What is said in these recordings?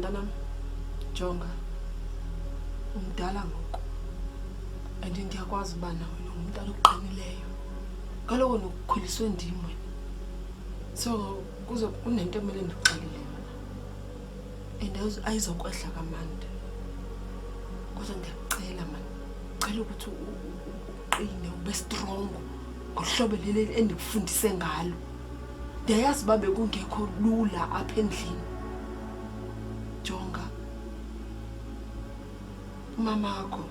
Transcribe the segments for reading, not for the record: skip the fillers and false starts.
mntanami, jonga. Umdala ngoku. And ndiyakwazi uba nawe nomntana oqinileyo. Kaloku nokukhuliswe ndim wena. So kunento emele ndikuxelele yona. And ayizokwehla kamandi. Kodwa ndiyakucela mani. Cela ukuthi uqine ube strong. Ngohlobo leli endikufundise ngalo. Ndiyayazi uba bekungekho lula apha endlini. Jonga. Mama akho.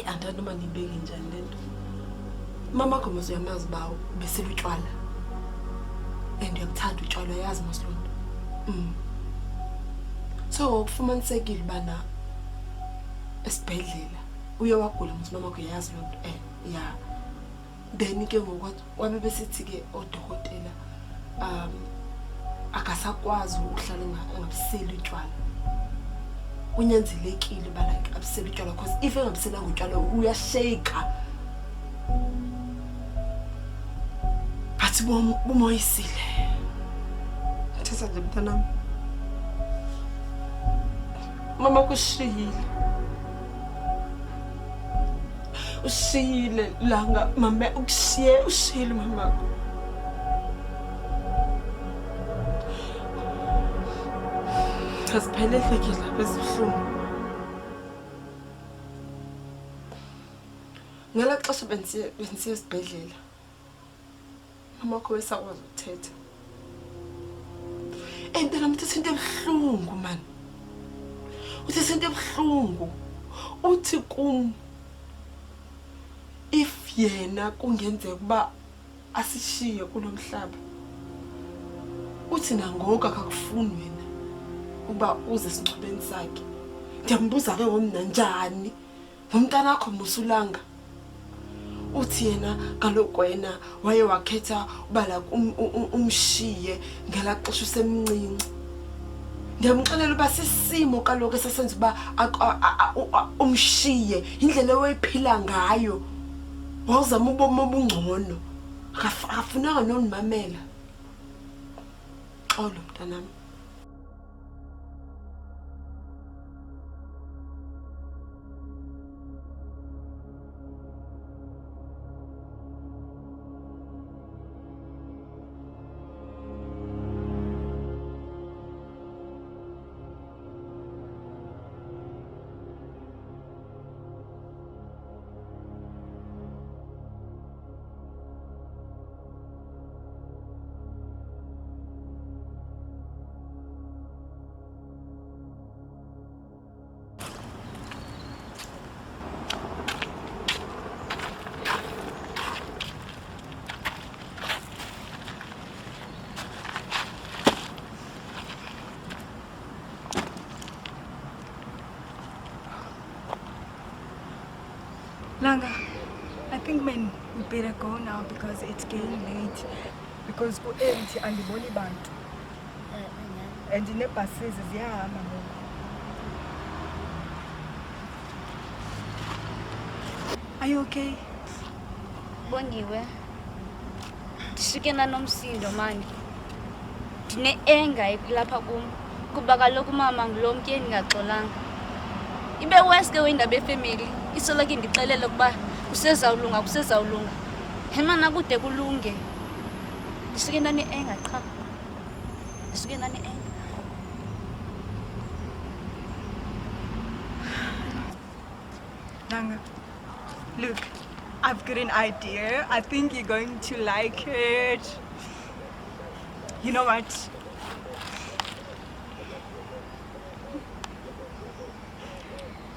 Andani uma nibeke njani lento. Mama akho mase uyamazi ba besela utshwala. And uyakuthanda utshwala yazi Masilondo. So ukufumanisekile bana esibhedlela uye wagula mama akho yazi lonto yeah. Then ke ngokuthi wabe besithi ke odokotela akasakwazi ukuhlala engabiseli utshwala. Kunyanzelekile ba like abiseli utshwala because if engabisela utshwala uyashake. Bathi bumoyisile. Thesa nje mntanami. Mama kushiyile. Ushiyile langa mama ushiyile mama. Asiphelelekile bezihlumo. Ngala xesha bensiye esibhedlela. Mama kho wesakwazi ukuthetha. Entela mthethe into ebuhlungu man. Uthi into ebuhlungu. Uthi kum if yena kungenzeka kuba asishiye kulomhlaba. Uthi nangoku akakufuni wena uba uze singcwabeni sakhe. Ndiyambuza ke wona njani? Umntana wakho musulanga. Uthi yena kaloku wena waye wakhetha uba la umshiye ngela xesha usemncinci. Ndiyamxelela uba sisimo kaloku esesenza uba umshiye indlela oyiphila ngayo. Wawuzama ubomi obungcono. Akafunanga nonimamela. Xolo mntanami. Langa, I think we better go now because it's getting late. Because go empty and the body band. And the neighbor says, yeah, are you okay? Bongiwe. Ndisuke nanomsindo manje. Ndine enga lapha kum. Kuba kaloku mama ngilomke ndingaxolanga. Ibe weske wendaba efamily. Isoloko indixelela ukuba kusezawulunga. Hemana kude kulunge. Ndisuke nani enga cha. Ndisuke nani enga. Langa, look, I've got an idea. I think you're going to like it. You know what?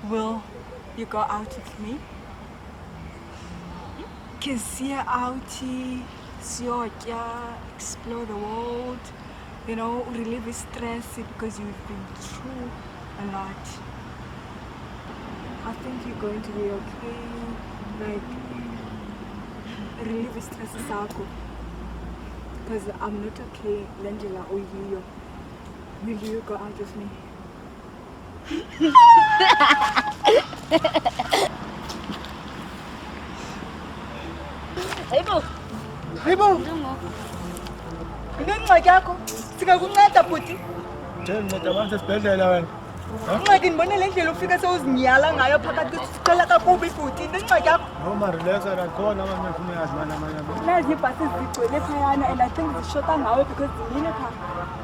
Will you go out with me? Can see out, explore the world, you know, relieve stress because you've been through a lot. I think you're going to be okay. Like, relieve stress because I'm not okay. Langela or you. Will you go out with me? Hayibo. Ndingxaki yakho. Singakunceda bhuti. utheni nceda abantu esibhedlela wena? Incwadi ndibone le ndlela ufika sewuzinyala ngayo phakathi kwesicela kakubi futhi into incwadi yakho. Noma relaxa nakhona abantu befuna uyazi amanye. Nazi ibhasi zigcwele phayana and I think zishota ngawe because zimile phaa.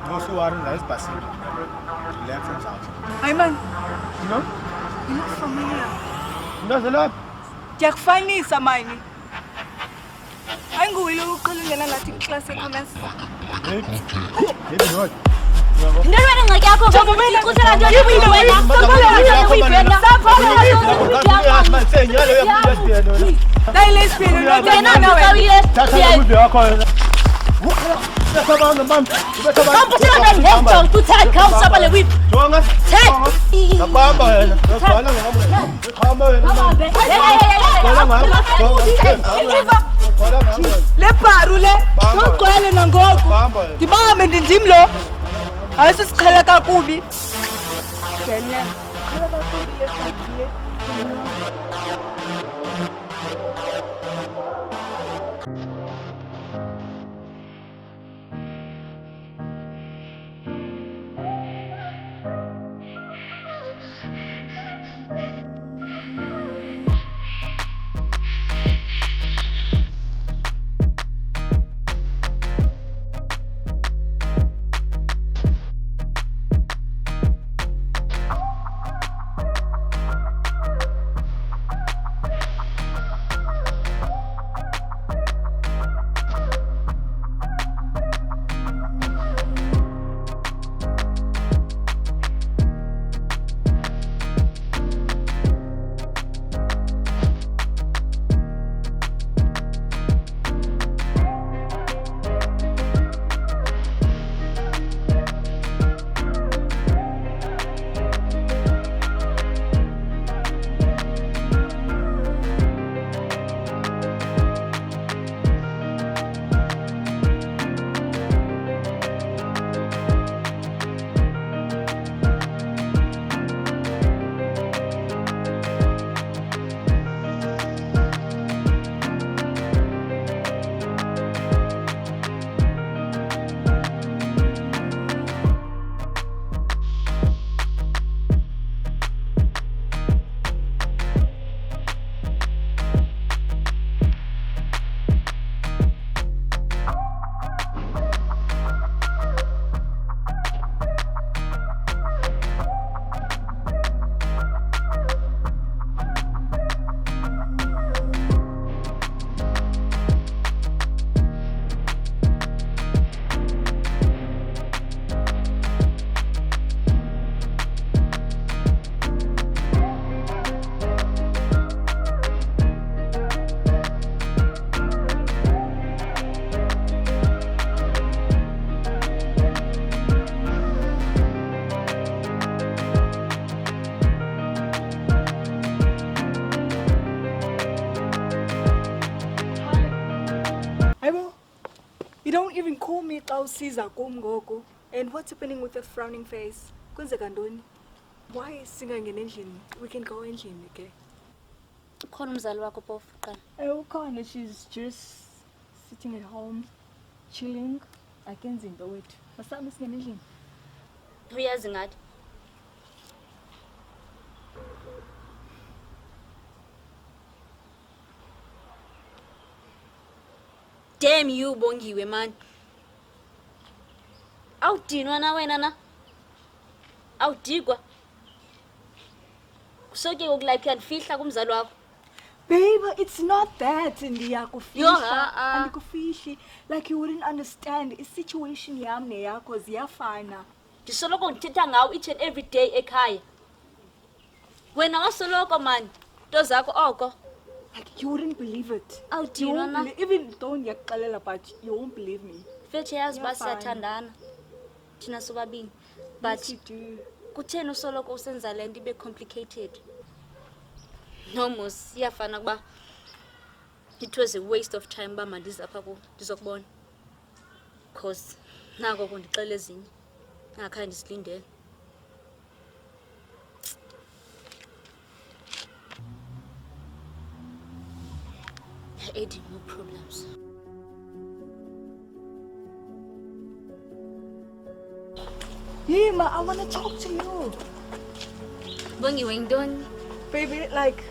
No, so worry, la esibhasini. Relax njalo. Hayi man, No? you look familiar. Ndaze lapha. Ndiyakufanisa mani. Ayinguwe lo uqala ungena ngathi iklasi e-commerce. Maybe not. Into wena ingxaki yakho ucusela nto wena Dai lesbian, no te wena nada wena. wena Uve wakho wena. Kampusela ngejo tutheka usaba le whip. Jonga. Take. Ngabamba wena. Ngabhala ngabo. Khamba wena. Ngabhala ngabo. Le bharu le, ngogcwele nangoku. Bamba wena. Ndibambe ndindim lo. Ayisisikhala kakubi. Daniel, khala kakubi le. You don't even call me xa usiza kum ngoku. And what's happening with the frowning face? Kwenzeka ntoni? Why singangena endlini? We can go endlini, okay? Khona umzali wakho phofu qala. Ukhona, she's just sitting at home, chilling. Akenzi into wethu. Masami singena endlini. Uyazi ngathi. Damn you Bongiwe man. Awudinwa na wena na. Awudigwa. Kusoke ukulike andifihla kumzali wakho. Babe, it's not that ndiyakufihla. Andikufihli. Like you wouldn't understand. The situation yam neyakho ziyafana. Ndisoloko ndithetha ngawo each and every day ekhaya. Wena wasoloko man. Nto zakho oko. Like you wouldn't believe it. Awudinwa na. Even though ndiyakuxelela but you won't believe me. Fethe yazi basiyathandana. Thina sobabini. But yes, you do. Kutheni usoloko usenza le nto ibe complicated? No mos iyafana kuba it was a waste of time ba mandiza apha ku ndizokubona. Cause nako kundixela ezinye. Ngakha ndisilindele. Eddie, no problems. Yima, I want to talk to you. Bongiwe yintoni? Baby, like,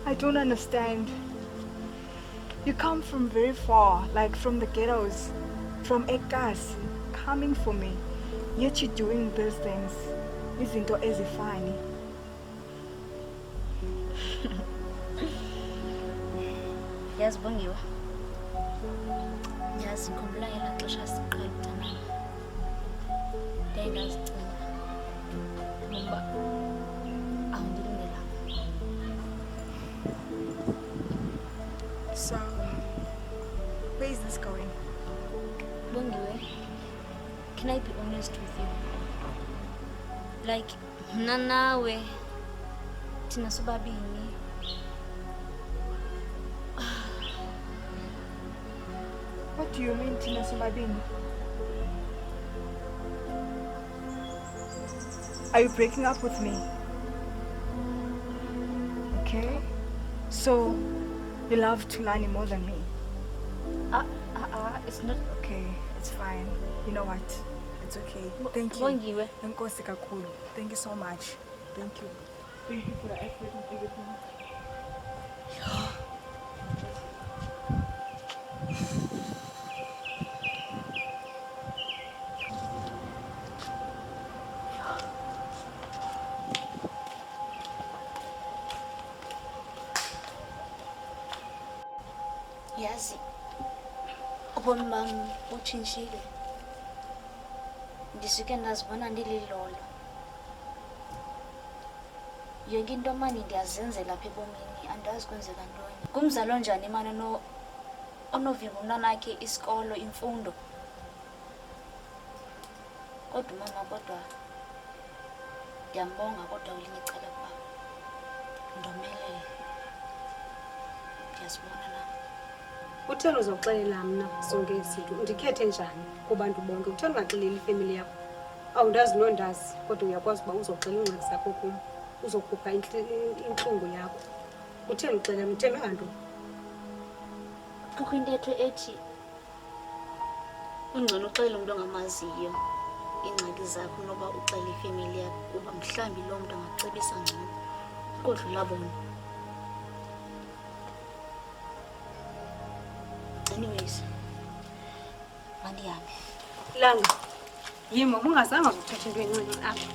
I don't understand. You come from very far, like from the ghettos, from Ekas, coming for me. Yet you're doing these things. Izinto ezifani. Yazi Bongiwe. Yazi ngikhumbula ngelaa xesha siqala ukuthandana. Ndayindazicinga ngoba awundilungelanga. So, where is this going? Bongiwe, can I be honest with you? Like, mna nawe thina sobabini. What do you mean, Tina Subabini? Are you breaking up with me? Okay. So, you love Tulani more than me? It's not. Okay, it's fine. You know what? It's okay. Thank you. Bongiwe. Enkosi kakhulu. Thank you so much. Thank you. Thank you for the effort and everything. Yazi, ubomi bam butshintshile. Ndisuke ndazibona ndililolo. Yonke into mani ndiyazenzela apha ebomini, andazi kwenzeka ntoni. Ngumzali onjani mani onovimba umntanakhe isikolo, imfundo? Kodwa umama, kodwa ndiyambonga kodwa kwelinye icala kuba ndomelele. Ndiyazibona nam. Utheni uzoxelela mna zonke izinto? Ndikhethe njani kubantu bonke? Utheni ungaxeleli ifemeli yakho? Awundazi nondazi, kodwa uyakwazi uba uzoxela iingxaki zakho kum, uzokhupha intlungu yakho. Utheni uxelela? Uthemanga ntoni? Kukho intetho ethi ungcono uxelela umntu ongamaziyo iingxaki zakho noba uxele ifemeli yakho, kuba mhlawumbi loo mntu angakucebisa ngcono ukodlula bona. Anyways, mandihambe. Langa, yima ubungazange uzothetha into encinci apha.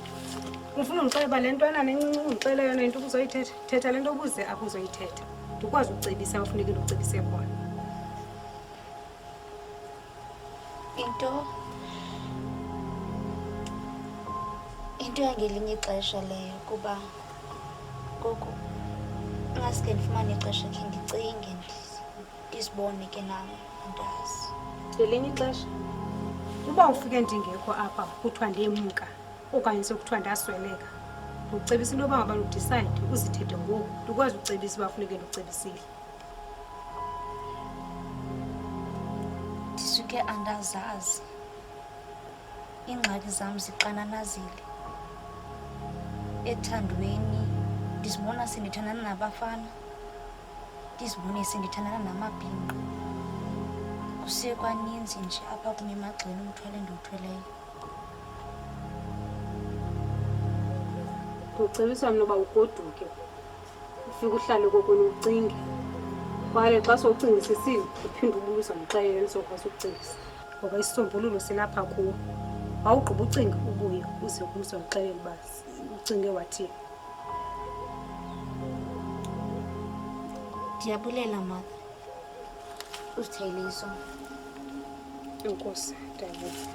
Ufuna undixelela uba le ntwana nencinci undixelela yona into ubuzoyithetha? Thetha le nto ubuze apho uzoyithetha. Ndikwazi ukucebisa ufuneke ndikucebise khona. Into yangelinye ixesha leyo, kuba ngoku ingaske ndifumane ixesha khe ndicinge ndizibone ke nam andazi. Ngelinye ixesha uba ufike ndingekho apha kuthiwa ndiyemka okanye sekuthiwa ndasweleka, ndikucebisa into yoba ngaba udicide uzithethe ngoku, ndikwazi ukucebisa uba funeke ndikucebisile. Ndisuke andazazi, iingxaki zam ziqananazile. Ethandweni ndizibona sendithandana nabafana, ndizibone sendithandana namabhinqa. Kusiye kwaninzi nje apha kum emagxeni umthwalo endiwuthweleyo. Ndikucebisa mna uba ugoduke, ufike uhlale kokweni ucinge, kwaye xa sowucingisisile uphinde ubuze ndixelele ndizokwazi ukucebisa, ngoba isisombululo silapha kuwo. Wawugqiba ucinga ubuye uze kum ndixelele uba ucinge wathini. Ndiyabulela mother, uzitheyile isono. Enkosi, ndiyabuza.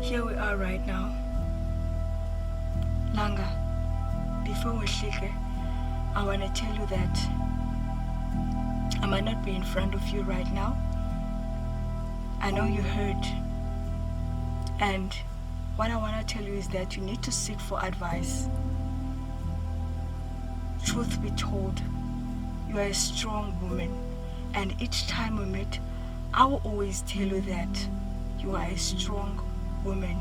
Here we are right now. Langa, before we shake, I want to tell you that I might not be in front of you right now. I know you heard. And what I want to tell you is that you need to seek for advice. Truth be told, you are a strong woman. And each time we meet, I will always tell you that you are a strong woman.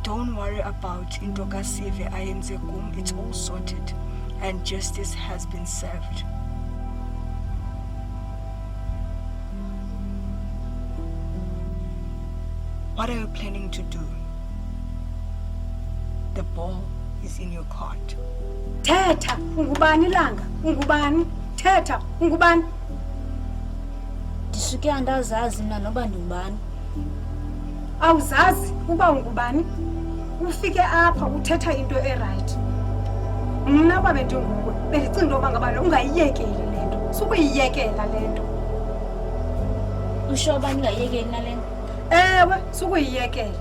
Don't worry about Intoka Sive Ayenzegum. It's all sorted and justice has been served. What are you planning to do? The ball is in your court. Thetha, ungubani Langa? Ungubani? Thetha, ungubani? Ndisuke andazazi mna noba ndingubani. Awuzazi uba ungubani? Ufike apha uthetha into eright. Mna uba bendinguwe, bendicinga into yoba ngaba lo ungayiyekeli le nto. Sukuyiyekela le nto. Usho uba ndingayiyekeli nale nto? Ewe, sukuyiyekela.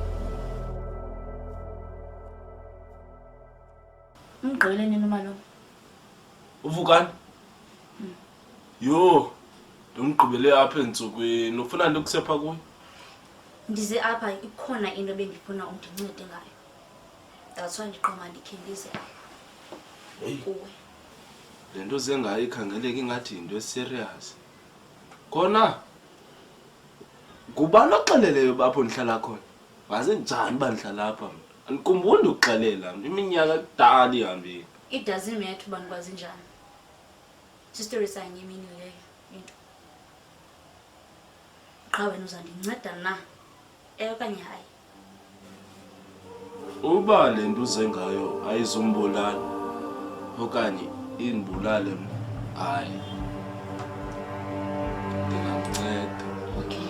Umgqibele nini umalume? Uvukani? Yo, ndimgqibele apha entsukwini. Ufuna ndikusepha kuyo? Ndize apha ikhona into bendifuna undincede ngayo. That's why ndiqoma ndikhe ndize Hey. kuwe. Le nto zengayo ikhangeleka ingathi yinto eserious. Khona? Ngubani oxeleleyo bapho ndihlala khona? Waze njani uba ndihlala apha? Andikhumbuli ukuxelela, iminyaka kudala ihambile. It doesn't matter uba ndikwazi njani. Sistory sanye imini leyo into. Qha wena uzandinceda na? Okanye hayi? Uba le nto uzengayo ayizumbulala okanye indibulale mna, hayi. Ndingamnceda. Okay.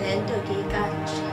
Le nto ke kanje.